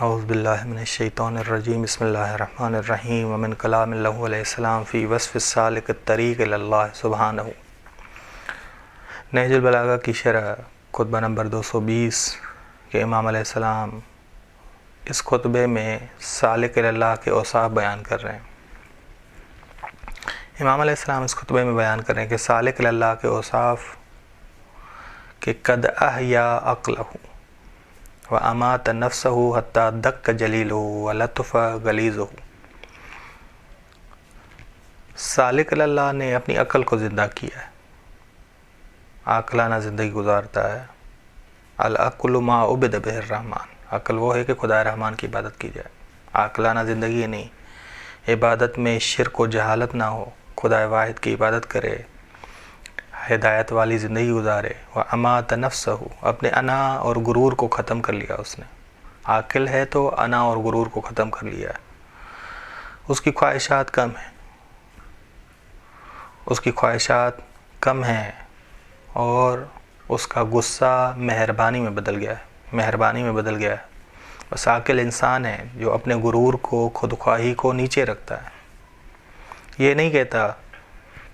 اعوذ باللہ من الشیطان الرجیم بسم اللہ الرحمن الرحیم ومن کلام اللہ علیہ السلام فی وصف السالک الطریق الی اللہ سبحانہ۔ نہج البلاغہ کی شرح خطبہ نمبر 220 کہ امام علیہ السلام اس خطبے میں سالک الی اللہ کے اوصاف بیان کر رہے ہیں۔ امام علیہ السلام اس خطبے میں بیان کر رہے ہیں کہ سالک الی اللہ کے اوصاف کہ قد احیا عقلہ وَأَمَاتَ نَفْسَهُ حَتَّى دَقَّ جَلِيلُهُ وَلَطُفَ غَلِيظُهُ۔ سالک اللہ نے اپنی عقل کو زندہ کیا ہے، عاقلانہ زندگی گزارتا ہے۔ العقل ما عبد بہ الرحمن، عقل وہ ہے کہ خدا رحمان کی عبادت کی جائے، عاقلانہ زندگی نہیں، عبادت میں شرک و جہالت نہ ہو، خدا واحد کی عبادت کرے، ہدایت والی زندگی گزارے۔ وَأَمَاتَ نَفْسَهُ، اپنے انا اور غرور کو ختم کر لیا اس نے، عاقل ہے تو انا اور غرور کو ختم کر لیا ہے۔ اس کی خواہشات کم ہیں، اس کی خواہشات کم ہیں اور اس کا غصہ مہربانی میں بدل گیا ہے، مہربانی میں بدل گیا ہے۔ بس عاقل انسان ہے جو اپنے غرور کو، خودخواہی کو نیچے رکھتا ہے، یہ نہیں کہتا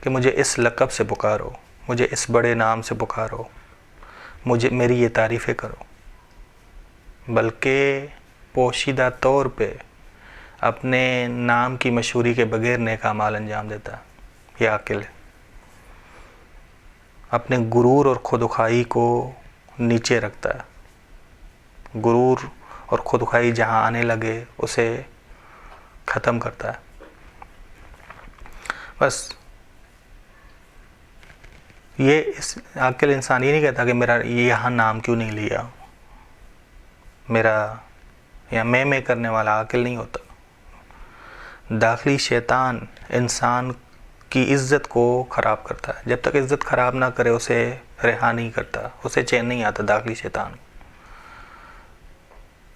کہ مجھے اس لقب سے پکارو، مجھے اس بڑے نام سے پکارو، مجھے میری یہ تعریفیں کرو، بلکہ پوشیدہ طور پہ اپنے نام کی مشہوری کے بغیر نیک اعمال انجام دیتا ہے، یہ عاقل ہے۔ اپنے غرور اور خودخواہی کو نیچے رکھتا ہے، غرور اور خودخواہی جہاں آنے لگے اسے ختم کرتا ہے۔ بس یہ اس عاقل انسان یہ نہیں کہتا کہ میرا یہاں نام کیوں نہیں لیا، میرا یا میں کرنے والا عاقل نہیں ہوتا۔ داخلی شیطان انسان کی عزت کو خراب کرتا ہے، جب تک عزت خراب نہ کرے اسے رہا نہیں کرتا، اسے چین نہیں آتا داخلی شیطان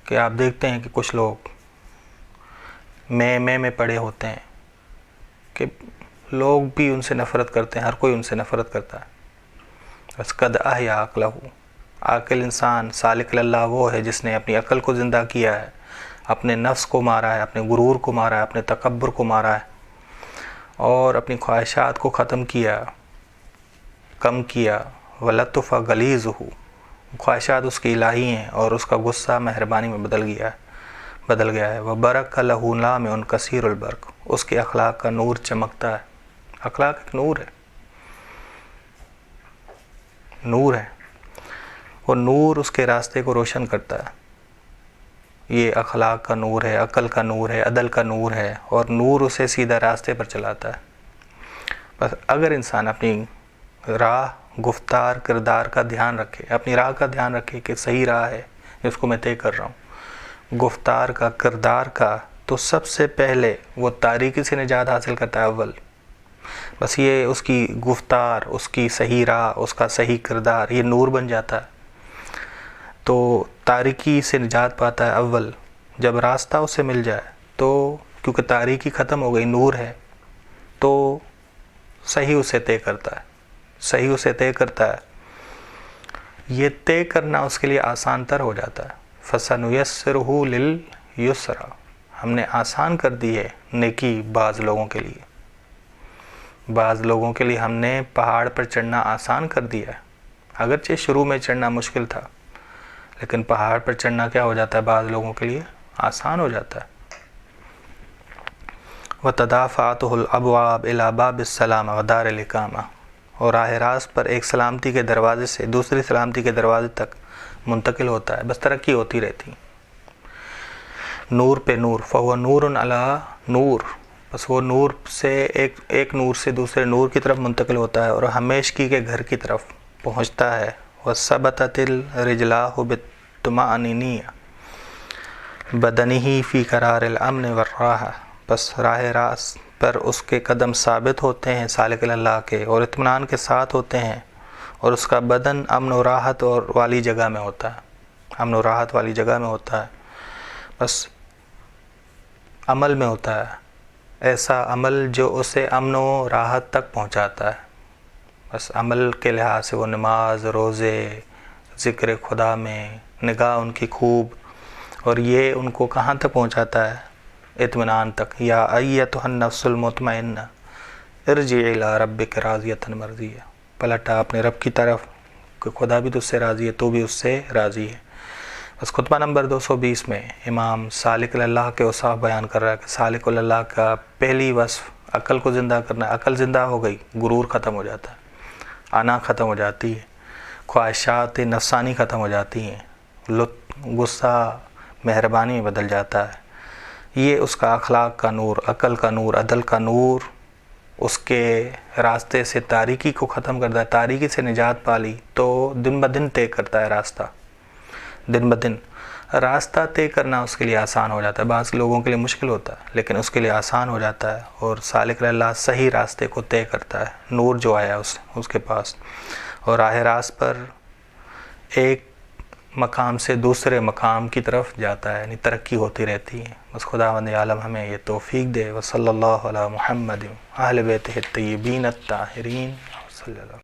کہ آپ دیکھتے ہیں کہ کچھ لوگ میں پڑے ہوتے ہیں کہ لوگ بھی ان سے نفرت کرتے ہیں، ہر کوئی ان سے نفرت کرتا ہے۔ بس قد احیا عقلہ، عاقل انسان سالک اللہ وہ ہے جس نے اپنی عقل کو زندہ کیا ہے، اپنے نفس کو مارا ہے، اپنے غرور کو مارا ہے، اپنے تکبر کو مارا ہے اور اپنی خواہشات کو ختم کیا، کم کیا۔ وَلَطُفَ غَلِيظُهُ، خواہشات اس کی الہی ہیں اور اس کا غصہ مہربانی میں بدل گیا ہے۔ وَبَرَقَ لَهُ لَامِعٌ كَثِيرُ الْبَرْقِ، اس کے اخلاق کا نور چمکتا ہے۔ اخلاق ایک نور ہے، نور ہے، وہ نور اس کے راستے کو روشن کرتا ہے۔ یہ اخلاق کا نور ہے، عقل کا نور ہے، عدل کا نور ہے، اور نور اسے سیدھا راستے پر چلاتا ہے۔ بس اگر انسان اپنی راہ، گفتار، کردار کا دھیان رکھے، اپنی راہ کا دھیان رکھے کہ صحیح راہ ہے جس کو میں طے کر رہا ہوں، گفتار کا، کردار کا، تو سب سے پہلے وہ تاریکی سے نجات حاصل کرتا ہے اول۔ بس یہ اس کی گفتار، اس کی صحیح راہ، اس کا صحیح کردار یہ نور بن جاتا ہے تو تاریکی سے نجات پاتا ہے اول۔ جب راستہ اسے مل جائے تو کیونکہ تاریکی ختم ہو گئی، نور ہے، تو صحیح اسے طے کرتا ہے، صحیح اسے طے کرتا ہے۔ یہ طے کرنا اس کے لیے آسان تر ہو جاتا ہے۔ فَسَنُيَسِّرُهُ لِلْيُسْرَىٰ، ہم نے آسان کر دی ہے نیکی بعض لوگوں کے لیے، بعض لوگوں کے لیے ہم نے پہاڑ پر چڑھنا آسان کر دیا ہے۔ اگرچہ شروع میں چڑھنا مشکل تھا لیکن پہاڑ پر چڑھنا کیا ہو جاتا ہے، بعض لوگوں کے لیے آسان ہو جاتا ہے۔ وَتَدَافَعَتُهُ الْأَبْوَابُ إِلَىٰ بَابِ السَّلَامَةِ وَدَارِ الْإِقَامَةِ، اور راہ راست پر ایک سلامتی کے دروازے سے دوسری سلامتی کے دروازے تک منتقل ہوتا ہے، بس ترقی ہوتی رہتی۔ نور پہ نور، فَهُوَ نُورٌ عَلَىٰ نور، بس وہ نور سے ایک نور سے دوسرے نور کی طرف منتقل ہوتا ہے اور ہمیشگی کے گھر کی طرف پہنچتا ہے۔ وَثَبَتَتِ الرِّجْلَاهُ بِالطُّمَأْنِينَةِ بِدَنِهِ فِي قَرَارِ الْأَمْنِ وَالرَّاحَةِ، بس راہ راست پر اس کے قدم ثابت ہوتے ہیں سالک اللہ کے اور اطمینان کے ساتھ ہوتے ہیں، اور اس کا بدن امن و راحت والی جگہ میں ہوتا ہے، امن و راحت والی جگہ میں ہوتا ہے، بس عمل میں ہوتا ہے، ایسا عمل جو اسے امن و راحت تک پہنچاتا ہے۔ بس عمل کے لحاظ سے وہ نماز، روزے، ذکر خدا میں نگاہ ان کی خوب، اور یہ ان کو کہاں تک پہنچاتا ہے؟ اطمینان تک. یا ایتھا النفس المطمئنہ ارجعی الی ربک راضیۃ مرضیہ، پلٹا اپنے رب کی طرف کہ خدا بھی تو اس سے راضی ہے، تو بھی اس سے راضی ہے. بس خطبہ نمبر 220 میں امام سالک اللہ کے اوصاف بیان کر رہا ہے کہ سالک اللہ کا پہلی وصف عقل کو زندہ کرنا ہے. عقل زندہ ہو گئی، غرور ختم ہو جاتا ہے، انا ختم ہو جاتی ہے، خواہشات نفسانی ختم ہو جاتی ہیں، لطف غصہ مہربانی میں بدل جاتا ہے. یہ اس کا اخلاق کا نور، عقل کا نور، عدل کا نور اس کے راستے سے تاریکی کو ختم کرتا ہے. تاریکی سے نجات پالی تو دن بدن طے کرتا ہے راستہ. دن بدن راستہ طے کرنا اس کے لیے آسان ہو جاتا ہے. بعض لوگوں کے لیے مشکل ہوتا ہے لیکن اس کے لیے آسان ہو جاتا ہے. اور سالک اللہ صحیح راستے کو طے کرتا ہے، نور جو آیا اس کے پاس، اور راہ راست پر ایک مقام سے دوسرے مقام کی طرف جاتا ہے، یعنی ترقی ہوتی رہتی ہے. بس خداوند عالم ہمیں یہ توفیق دے. وصلی اللہ علی محمد اہل بیتہ الطیبین الطاہرین صلی اللہ.